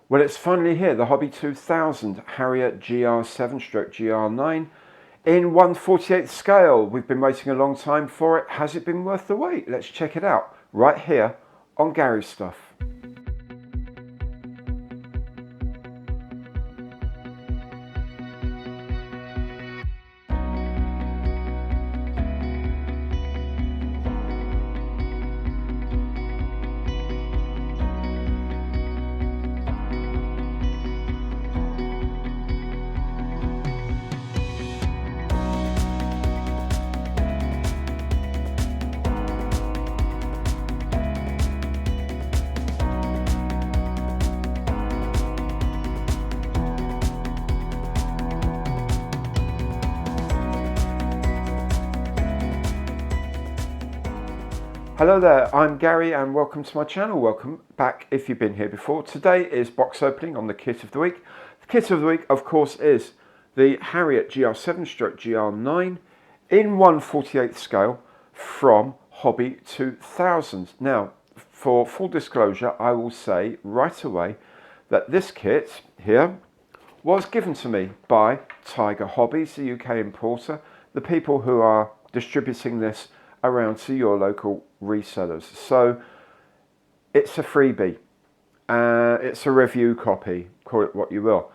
Well, it's finally here, the Hobby 2000 Harrier GR7 GR9 in 1/48 scale. We've been waiting a long time for it. Has it been worth the wait? Let's check it out right here on Gary's Stuff. Hello there, I'm Gary and welcome to my channel. Welcome back if you've been here before. Today is box opening on the kit of the week. The kit of the week, of course, is the Harrier GR7 GR9 in 1/48 scale from Hobby 2000. Now, for full disclosure, I will say right away that this kit here was given to me by Tiger Hobbies, the UK importer, the people who are distributing this around to your local resellers. So it's a freebie, it's a review copy, call it what you will.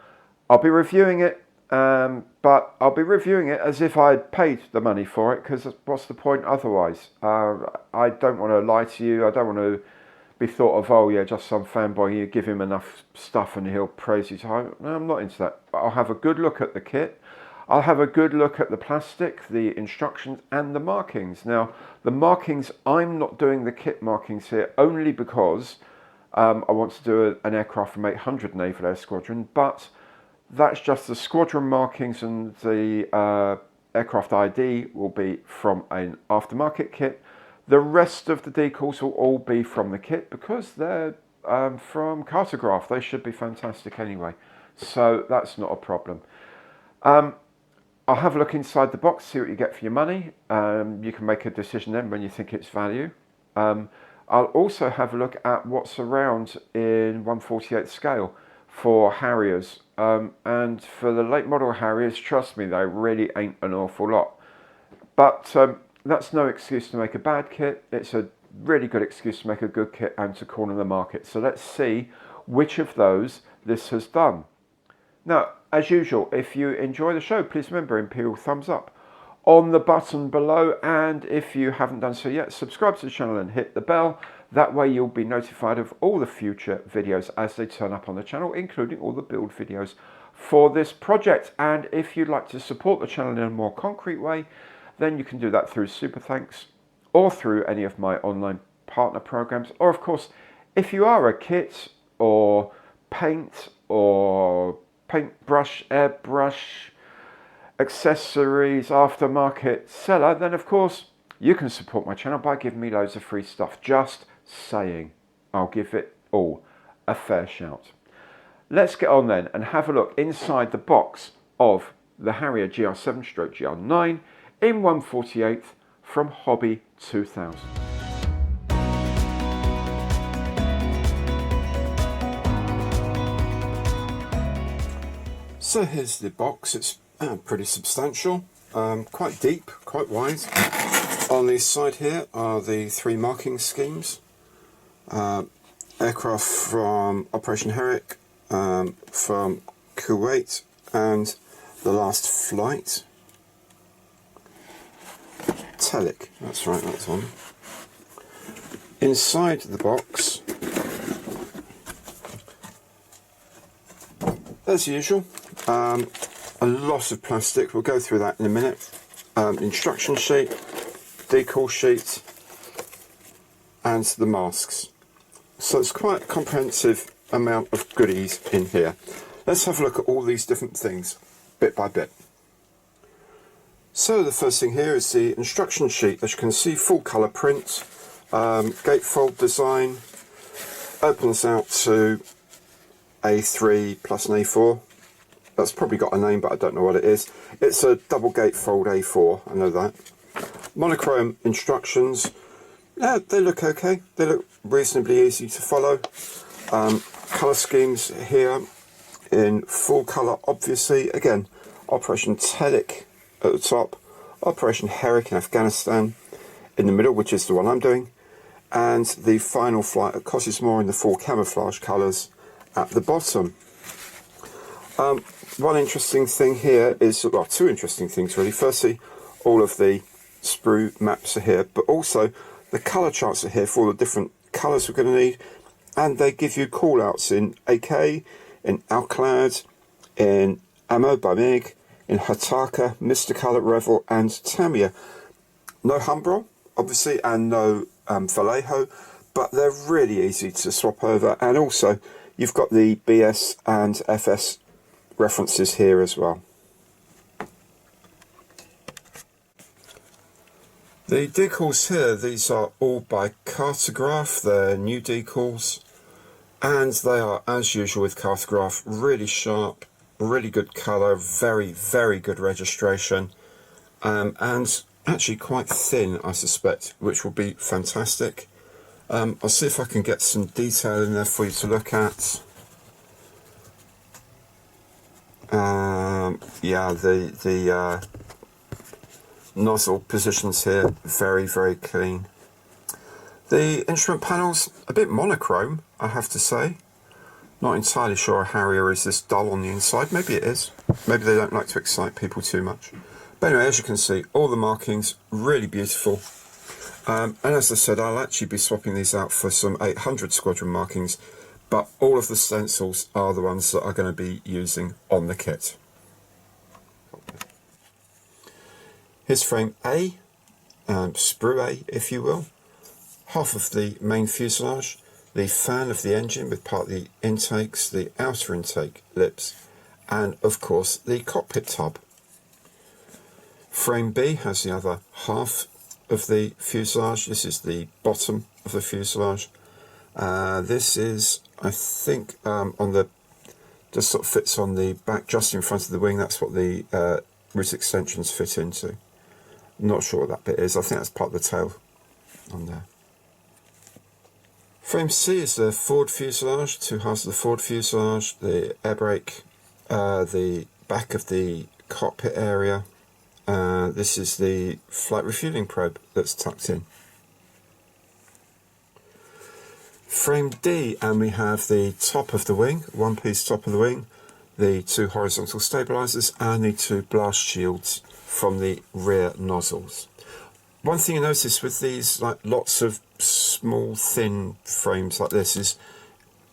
I'll be reviewing it, but I'll be reviewing it as if I'd paid the money for it, because what's the point otherwise? I don't want to lie to you. I don't want to be thought of, oh yeah, just some fanboy, you give him enough stuff and he'll praise you. No, I'm not into that. But I'll have a good look at the kit. I'll have a good look at the plastic, the instructions and the markings. Now, the markings, I'm not doing the kit markings here only because I want to do an aircraft from 800 Naval Air Squadron, but that's just the squadron markings, and the aircraft ID will be from an aftermarket kit. The rest of the decals will all be from the kit because they're from Cartograph. They should be fantastic anyway, so that's not a problem. I'll have a look inside the box, see what you get for your money. You can make a decision then when you think it's value. I'll also have a look at what's around in 1/48 scale for Harriers. And for the late model Harriers, trust me, they really ain't an awful lot. But that's no excuse to make a bad kit. It's a really good excuse to make a good kit and to corner the market. So let's see which of those this has done. Now, as usual, if you enjoy the show, please remember, imperial thumbs up on the button below, and if you haven't done so yet, subscribe to the channel and hit the bell. That way you'll be notified of all the future videos as they turn up on the channel, including all the build videos for this project. And if you'd like to support the channel in a more concrete way, then you can do that through Super Thanks or through any of my online partner programs. Or of course, if you are a kit or paint or paintbrush, airbrush, accessories, aftermarket seller, then of course you can support my channel by giving me loads of free stuff. Just saying, I'll give it all a fair shout. Let's get on then and have a look inside the box of the Harrier GR7 GR9 in 1/48 from Hobby 2000. So here's the box. It's pretty substantial, quite deep, quite wide. On the side here are the three marking schemes. Aircraft from Operation HARRIER from Kuwait and the last flight. Telic, that's right, that's one. Inside the box, as usual, a lot of plastic. We'll go through that in a minute. Instruction sheet, decal sheet, and the masks. So it's quite a comprehensive amount of goodies in here. Let's have a look at all these different things bit by bit. So the first thing here is the instruction sheet. As you can see, full colour print, gatefold design, opens out to A3 plus an A4. That's probably got a name, but I don't know what it is. It's a double gatefold A4, I know that. Monochrome instructions. Yeah, they look okay. They look reasonably easy to follow. colour schemes here in full colour, obviously. Again, Operation Telic at the top, Operation Herrick in Afghanistan in the middle, which is the one I'm doing, and the final flight at Cottesmore in the full camouflage colours at the bottom. One interesting thing here is, well, two interesting things really. Firstly, all of the sprue maps are here, but also the colour charts are here for all the different colours we're going to need, and they give you call outs in AK, in Alclad, in Ammo by MiG, in Hataka, Mysticolor, Revel and Tamiya. No Humbrol, obviously, and no Vallejo, but they're really easy to swap over, and also you've got the BS and FS references here as well. The decals here, these are all by Cartograph, they're new decals, and they are, as usual with Cartograph, really sharp, really good colour, very, very good registration, and actually quite thin, I suspect, which will be fantastic. I'll see if I can get some detail in there for you to look at. Yeah, the nozzle positions here, very, very clean. The instrument panels, a bit monochrome, I have to say. Not entirely sure a Harrier is this dull on the inside. Maybe it is. Maybe they don't like to excite people too much. But anyway, as you can see, all the markings, really beautiful. And as I said, I'll actually be swapping these out for some 800 squadron markings, but all of the stencils are the ones that are going to be using on the kit. Here's frame A, sprue A if you will, half of the main fuselage, the fan of the engine with part of the intakes, the outer intake lips, and of course the cockpit tub. Frame B has the other half of the fuselage. This is the bottom of the fuselage. This is, I think, on the, just sort of fits on the back, just in front of the wing. That's what the root extensions fit into. I'm not sure what that bit is. I think that's part of the tail on there. Frame C is the forward fuselage, two halves of the forward fuselage, the air brake, the back of the cockpit area. This is the flight refueling probe that's tucked in. Frame D, and we have the top of the wing, one piece top of the wing, the two horizontal stabilizers and the two blast shields from the rear nozzles. One thing you notice with these, like lots of small thin frames like this, is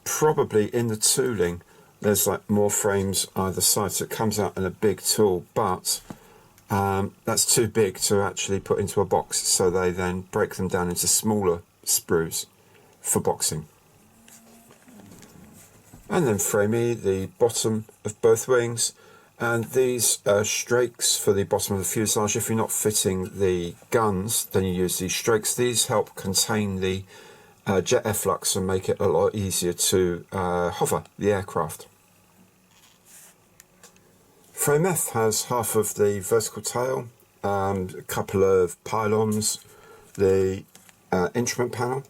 probably in the tooling there's like more frames either side, so it comes out in a big tool, but that's too big to actually put into a box, so they then break them down into smaller sprues for boxing. And then frame E, the bottom of both wings, and these strakes for the bottom of the fuselage. If you're not fitting the guns, then you use these strakes. These help contain the jet efflux and make it a lot easier to hover the aircraft. Frame F has half of the vertical tail, a couple of pylons, the instrument panel.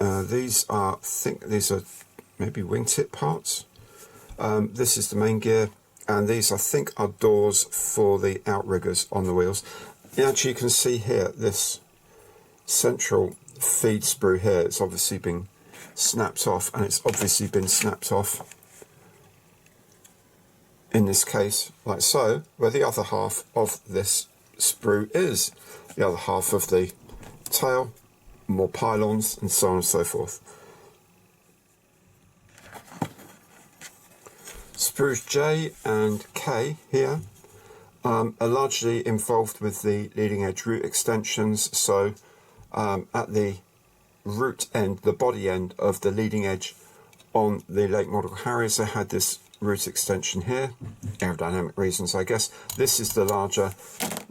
These are, I think these are maybe wingtip parts. This is the main gear, and these I think are doors for the outriggers on the wheels. Actually, you can see here this central feed sprue here. It's obviously been snapped off, and it's obviously been snapped off in this case like so, where the other half of this sprue is. The other half of the tail, more pylons, and so on and so forth. Sprues J and K here are largely involved with the leading edge root extensions, so at the root end, the body end of the leading edge on the late model Harriers, they had this root extension here, aerodynamic reasons I guess. This is the larger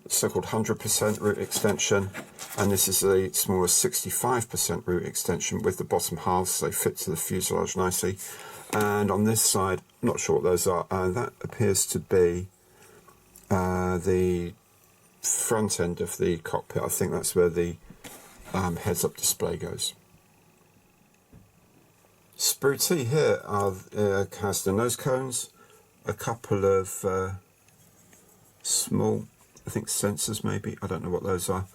so-called 100% root extension, and this is the smaller 65% root extension with the bottom halves, so they fit to the fuselage nicely. And on this side, I'm not sure what those are, that appears to be the front end of the cockpit. I think that's where the heads-up display goes. Sprue here has the nose cones, a couple of small, I think sensors maybe, I don't know what those are,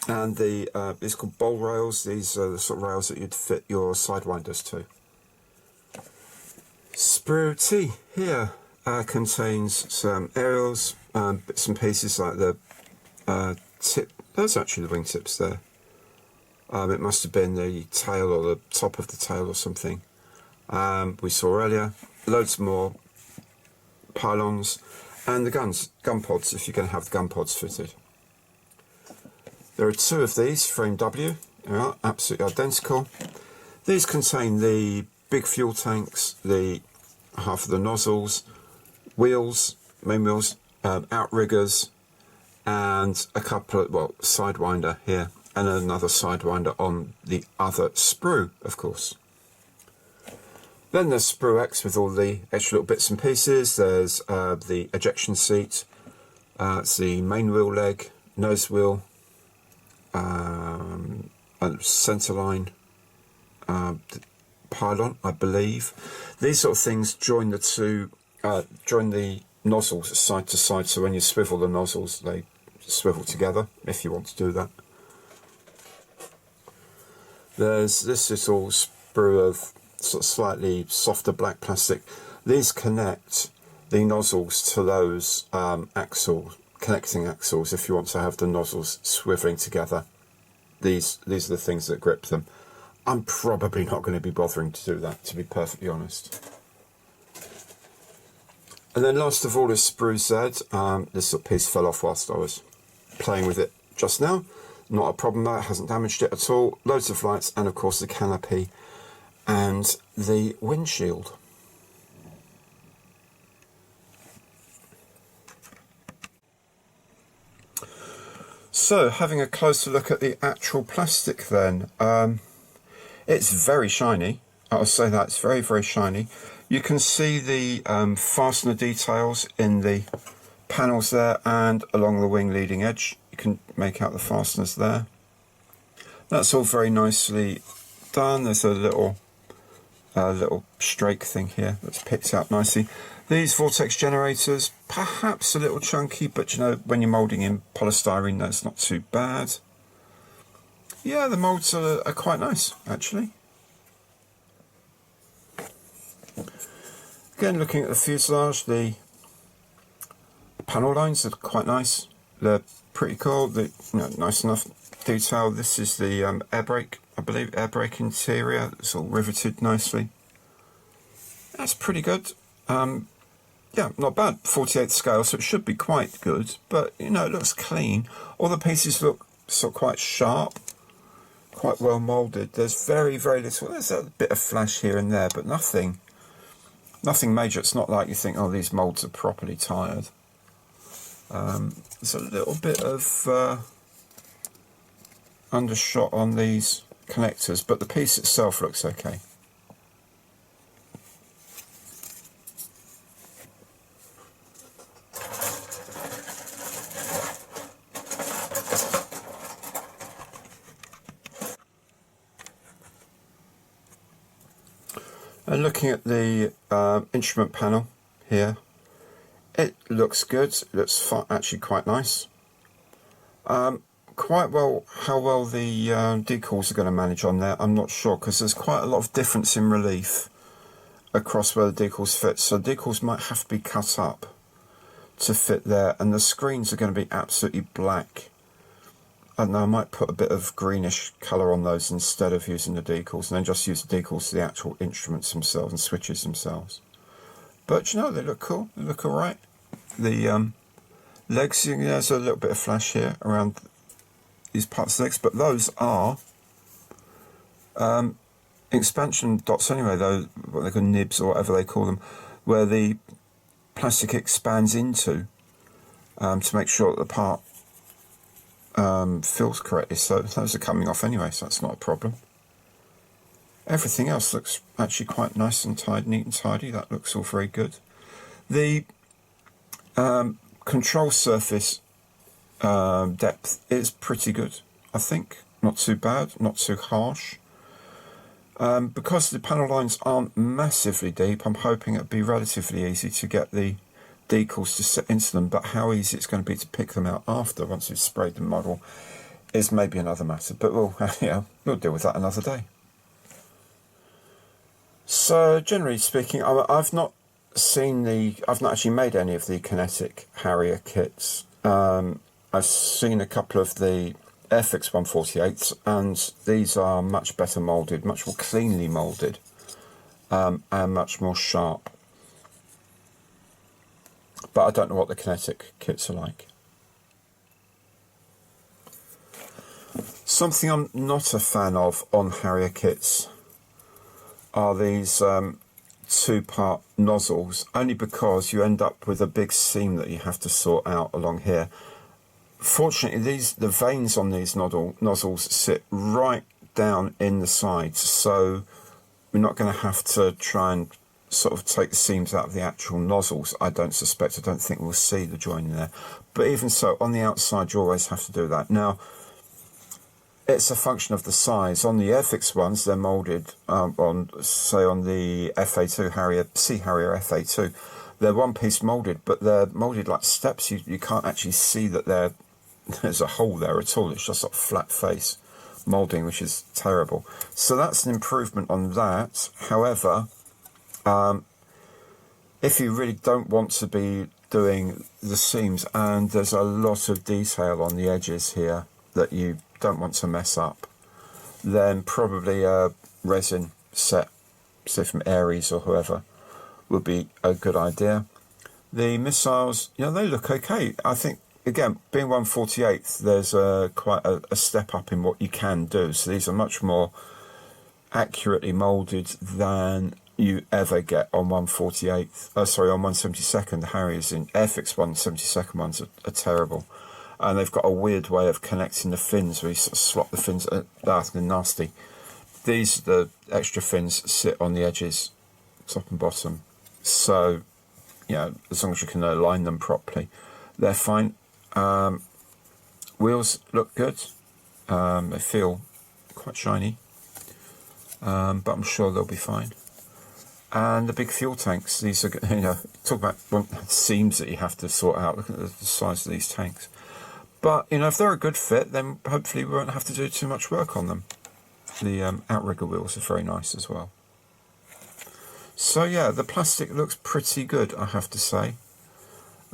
and the it's called bowl rails. These are the sort of rails that you'd fit your sidewinders to. Sprue here contains some aerials, bits and pieces like the tip. Those are actually the wingtips there. It must have been the tail or the top of the tail or something. We saw earlier. Loads more pylons and the gun pods, if you're going to have the gun pods fitted. There are two of these, frame W, they are absolutely identical. These contain the big fuel tanks, the half of the nozzles, wheels, main wheels, outriggers, and a couple of, well, sidewinder here, and another sidewinder on the other sprue, of course. Then there's Sprue X with all the extra little bits and pieces. There's the ejection seat, it's the main wheel leg, nose wheel, centre line, pylon, I believe. These sort of things join the two, join the nozzles side to side, so when you swivel the nozzles, they swivel together, if you want to do that. This is all sprue of sort of slightly softer black plastic. These connect the nozzles to those connecting axles if you want to have the nozzles swiveling together. These are the things that grip them. I'm probably not going to be bothering to do that, to be perfectly honest. And then last of all is Sprue Z. This sort of piece fell off whilst I was playing with it just now. Not a problem though, it hasn't damaged it at all. Loads of lights and of course the canopy and the windshield. So, having a closer look at the actual plastic then. It's very shiny. I'll say that, it's very, very shiny. You can see the fastener details in the panels there and along the wing leading edge. You can make out the fasteners there. That's all very nicely done. There's a little strake thing here that's picked out nicely. These vortex generators, perhaps a little chunky, but you know, when you're moulding in polystyrene, that's not too bad. Yeah, the moulds are quite nice, actually. Again, looking at the fuselage, the panel lines are quite nice. They're pretty cool. Nice enough detail. This is the air brake, I believe, air brake interior. It's all riveted nicely. That's pretty good. Yeah, not bad. 48th scale, so it should be quite good. But you know, it looks clean. All the pieces look sort of quite sharp, quite well moulded. There's very, very little. There's a bit of flash here and there, but nothing major. It's not like you think, oh, these moulds are properly tired. There's a little bit of undershot on these connectors, but the piece itself looks okay. And looking at the instrument panel here, it looks good. It looks actually quite nice. Quite well, how well the decals are going to manage on there, I'm not sure, because there's quite a lot of difference in relief across where the decals fit. So decals might have to be cut up to fit there, and the screens are going to be absolutely black. I don't know, I might put a bit of greenish colour on those instead of using the decals, and then just use the decals to the actual instruments themselves and switches themselves. But you know, they look cool, they look alright. The legs, there's a little bit of flash here around these parts of the legs, but those are expansion dots anyway, though, what they call nibs or whatever they call them, where the plastic expands into to make sure that the part fills correctly. So those are coming off anyway, so that's not a problem. Everything else looks actually quite nice and tidy, neat and tidy. That looks all very good. The control surface depth is pretty good, I think. Not too bad, not too harsh. Because the panel lines aren't massively deep, I'm hoping it'll be relatively easy to get the decals to sit into them, but how easy it's going to be to pick them out after, once we've sprayed the model, is maybe another matter, but we'll, we'll deal with that another day. So generally speaking, I've not actually made any of the Kinetic Harrier kits. I've seen a couple of the Airfix 148s, and these are much better moulded, much more cleanly moulded, and much more sharp. But I don't know what the Kinetic kits are like. Something I'm not a fan of on Harrier kits are these two-part nozzles, only because you end up with a big seam that you have to sort out along here. Fortunately, the veins on these nozzles sit right down in the sides, so we're not going to have to try and sort of take the seams out of the actual nozzles. I don't think we'll see the joining there. But even so, on the outside, you always have to do that. Now, it's a function of the size. On the Airfix ones, they're moulded on the FA2 Harrier, Sea Harrier FA2. They're one-piece moulded, but they're moulded like steps. You can't actually see that there's a hole there at all. It's just a flat face moulding, which is terrible. So that's an improvement on that. However, if you really don't want to be doing the seams, and there's a lot of detail on the edges here that you don't want to mess up, then probably a resin set, say from Aries or whoever, would be a good idea. The missiles, they look okay. I think, again, being 1/48, there's quite a step up in what you can do. So these are much more accurately moulded than you ever get on 1/48. On 1/72. The Harriers in Airfix 1/72 ones are terrible. And they've got a weird way of connecting the fins, where you sort of slot the fins. That's nasty. The extra fins sit on the edges, top and bottom. So, as long as you can align them properly, they're fine. Wheels look good. They feel quite shiny, but I'm sure they'll be fine. And the big fuel tanks. These are, talk about seams that you have to sort out. Look at the size of these tanks. But, if they're a good fit, then hopefully we won't have to do too much work on them. The outrigger wheels are very nice as well. So, yeah, the plastic looks pretty good, I have to say.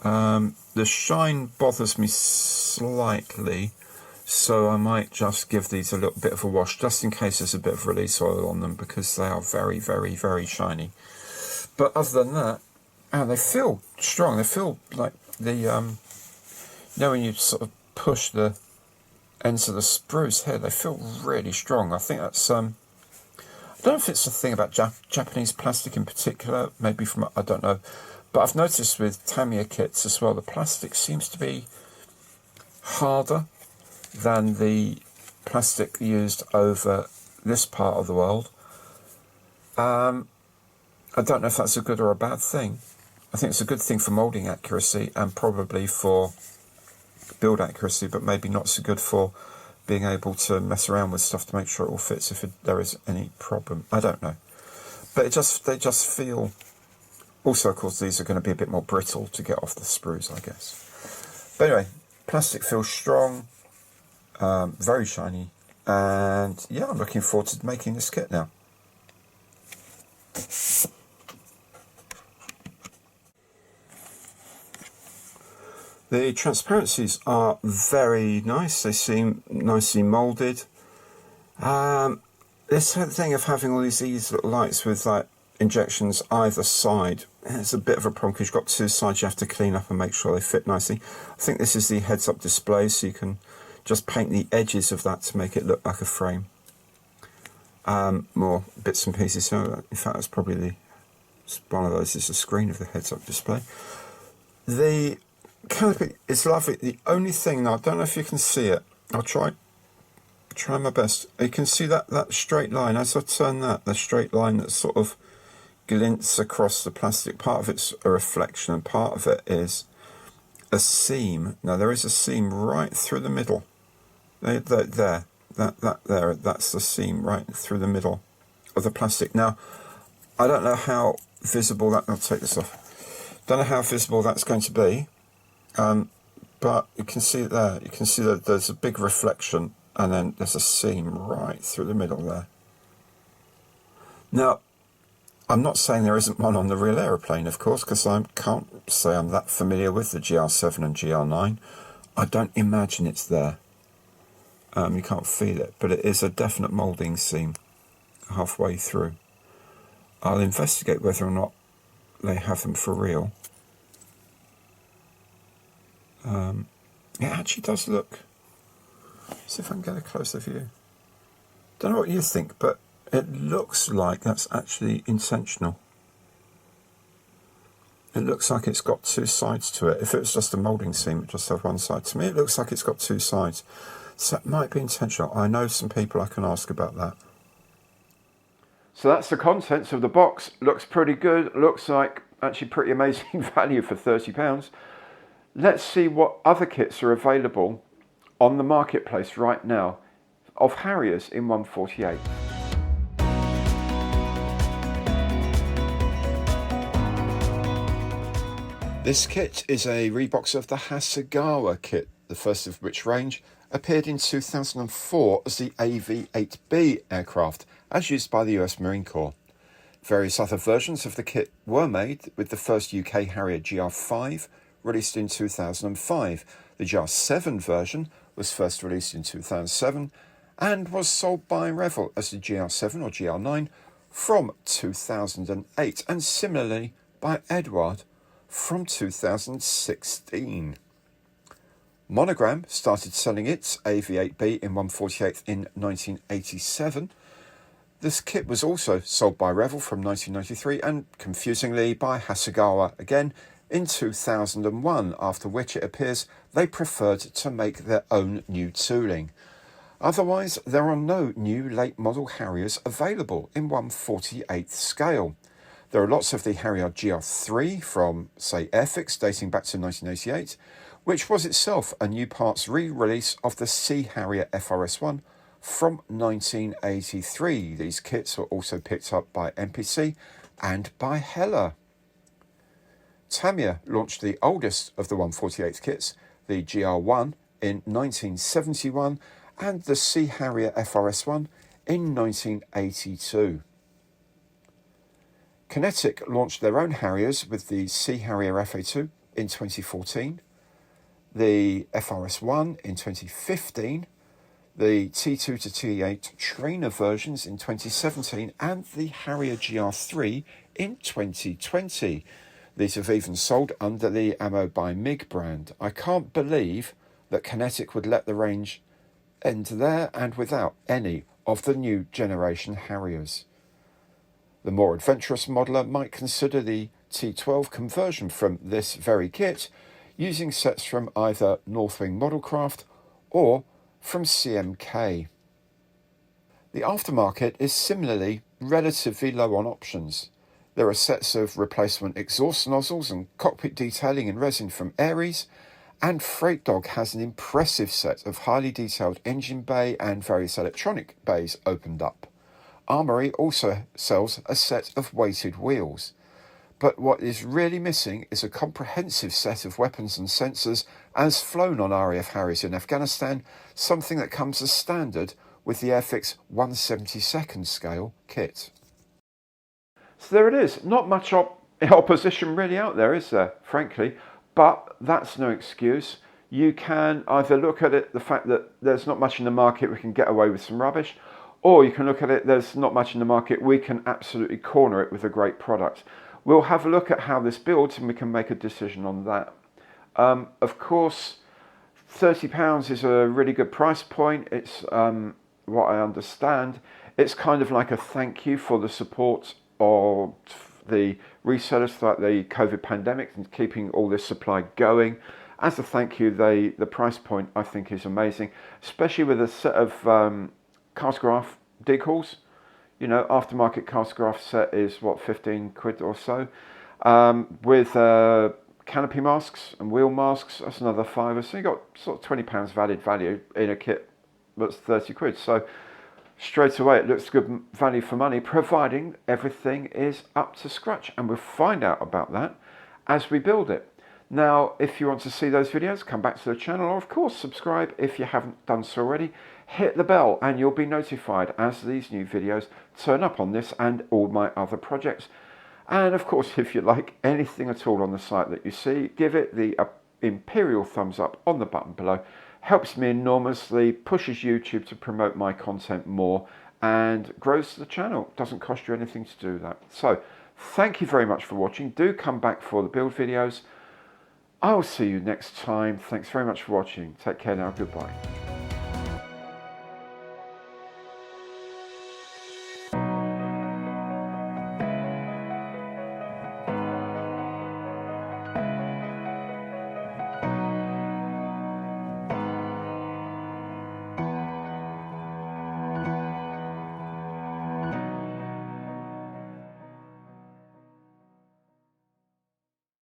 The shine bothers me slightly, so I might just give these a little bit of a wash, just in case there's a bit of release oil on them, because they are very, very, very shiny. But other than that, they feel strong. They feel like the... when you sort of push the ends of the spruce here, they feel really strong. I think that's, I don't know if it's a thing about Japanese plastic in particular, maybe from, I don't know. But I've noticed with Tamiya kits as well, the plastic seems to be harder than the plastic used over this part of the world. I don't know if that's a good or a bad thing. I think it's a good thing for moulding accuracy and probably for build accuracy, but maybe not so good for being able to mess around with stuff to make sure it all fits if there is any problem. I don't know. But they just feel... Also, of course, these are going to be a bit more brittle to get off the sprues, I guess. But anyway, plastic feels strong, very shiny, and yeah, I'm looking forward to making this kit now. The transparencies are very nice. They seem nicely moulded. This thing of having all these little lights with like injections either side, it's a bit of a problem because you've got two sides you have to clean up and make sure they fit nicely. I think this is the heads-up display, so you can just paint the edges of that to make it look like a frame. More bits and pieces. So in fact, that's probably one of those is the screen of the heads-up display. The canopy is lovely. The only thing, now I don't know if you can see it, I'll try my best. You can see that straight line as I turn the straight line that sort of glints across the plastic. Part of it's a reflection and part of it is a seam. Now there is a seam right through the middle. There, that's the seam right through the middle of the plastic. Now, I don't know how visible that, I'll take this off. Don't know how visible that's going to be, but you can see it there. You can see that there's a big reflection, and then there's a seam right through the middle there. Now, I'm not saying there isn't one on the real aeroplane, of course, because I can't say I'm that familiar with the GR7 and GR9. I don't imagine it's there. You can't feel it, but it is a definite moulding seam halfway through. I'll investigate whether or not they have them for real. It actually does look... See if I can get a closer view. Don't know what you think, but it looks like that's actually intentional. It looks like it's got two sides to it. If it was just a moulding seam, it just have one side. To me, it looks like it's got two sides. So it might be intentional. I know some people I can ask about that. So that's the contents of the box. Looks pretty good. Looks like actually pretty amazing value for £30. Let's see what other kits are available on the marketplace right now of Harriers in 1/48. This kit is a rebox of the HARRIER kit, the first of which range appeared in 2004 as the AV-8B aircraft, as used by the US Marine Corps. Various other versions of the kit were made, with the first UK Harrier GR5 released in 2005. The GR7 version was first released in 2007 and was sold by Revell as the GR7 or GR9 from 2008, and similarly by Edouard from 2016. Monogram started selling its AV-8B in 1/48 in 1987. This kit was also sold by Revell from 1993 and, confusingly, by Hasegawa again in 2001, after which it appears they preferred to make their own new tooling. Otherwise, there are no new late model Harriers available in 1/48 scale. There are lots of the Harrier GR3 from, say, Airfix, dating back to 1988, which was itself a new parts re-release of the Sea Harrier FRS1 from 1983. These kits were also picked up by MPC and by Heller. Tamiya launched the oldest of the 1/48 kits, the GR1, in 1971 and the Sea Harrier FRS1 in 1982. Kinetic launched their own Harriers with the Sea Harrier FA2 in 2014, the FRS1 in 2015, the T2 to T8 trainer versions in 2017, and the Harrier GR3 in 2020. These have even sold under the Ammo by MiG brand. I can't believe that Kinetic would let the range end there and without any of the new generation Harriers. The more adventurous modeler might consider the T12 conversion from this very kit, using sets from either Northwing Modelcraft or from CMK. The aftermarket is similarly relatively low on options. There are sets of replacement exhaust nozzles and cockpit detailing in resin from Ares, and Freight Dog has an impressive set of highly detailed engine bay and various electronic bays opened up. Armory also sells a set of weighted wheels. But what is really missing is a comprehensive set of weapons and sensors as flown on RAF Harriers in Afghanistan, something that comes as standard with the Airfix 1/72nd scale kit. So there it is. Not much opposition really out there, is there, frankly? But that's no excuse. You can either look at it, the fact that there's not much in the market, we can get away with some rubbish, or you can look at it, there's not much in the market, we can absolutely corner it with a great product. We'll have a look at how this builds and we can make a decision on that. Of course, £30 is a really good price point. It's what I understand. It's kind of like a thank you for the support of the resellers throughout the COVID pandemic and keeping all this supply going. As a thank you, the price point I think is amazing, especially with a set of Castgraph decals. You know, aftermarket Castgraph set is what, 15 quid or so. With canopy masks and wheel masks, that's another £5. So you got sort of £20 valid value in a kit that's 30 quid. So straight away it looks good value for money, providing everything is up to scratch, and we'll find out about that as we build it. Now, if you want to see those videos, come back to the channel, or of course subscribe if you haven't done so already. Hit the bell and you'll be notified as these new videos turn up on this and all my other projects. And of course, if you like anything at all on the site that you see, give it the imperial thumbs up on the button below. Helps me enormously, pushes YouTube to promote my content more, and grows the channel. Doesn't cost you anything to do that. So thank you very much for watching. Do come back for the build videos. I'll see you next time. Thanks very much for watching. Take care now. Goodbye.